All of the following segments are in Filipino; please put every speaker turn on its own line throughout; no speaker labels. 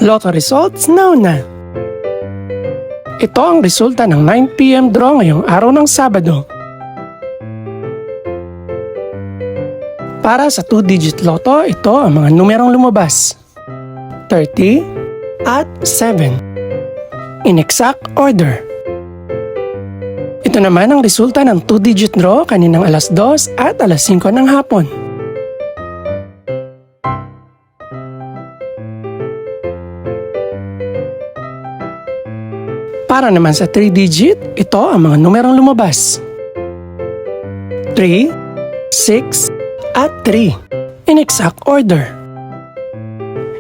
Lotto results now na. Ito ang resulta ng 9 PM draw ngayong araw ng Sabado. Para sa 2-digit Lotto, ito ang mga numerong lumabas: 30 at 7. In exact order. Ito naman ang resulta ng 2-digit draw kaninang alas 2 at alas 5 ng hapon. Para naman sa 3-digit, ito ang mga numerong lumabas: 3, 6, at 3. In exact order.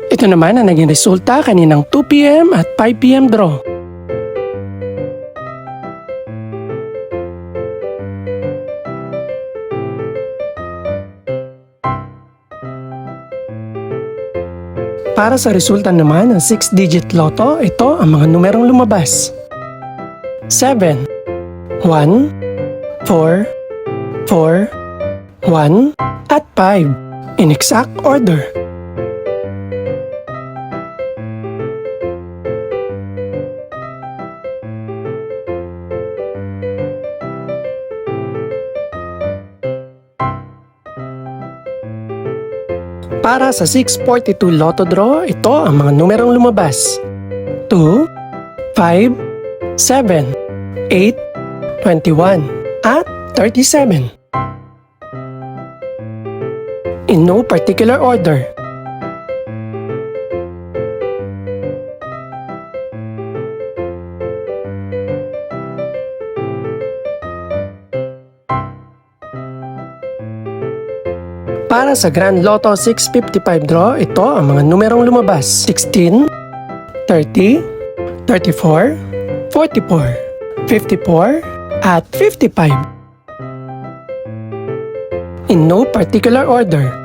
Ito naman ang naging resulta kaninang 2 PM at 5 PM draw. Para sa resulta naman ng 6-digit Lotto, ito ang mga numerong lumabas: 7, 1, 4, 4, 1, at 5. In exact order. Para sa 642 Lotto draw, ito ang mga numerong lumabas: 2, 5, 7, 8, 21, at 37. In no particular order. Para sa Grand Lotto 655 draw, ito ang mga numerong lumabas: 16, 30, 34, 44, 54, at 55. In no particular order.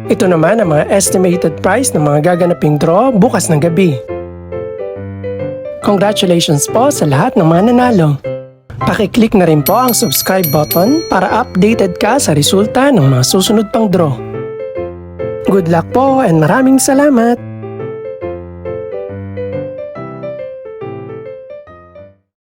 Ito naman ang mga estimated price ng mga gaganaping draw bukas ng gabi. Congratulations po sa lahat ng mga nanalo. Pakiclick na rin po ang subscribe button para updated ka sa resulta ng mga susunod pang draw. Good luck po and maraming salamat!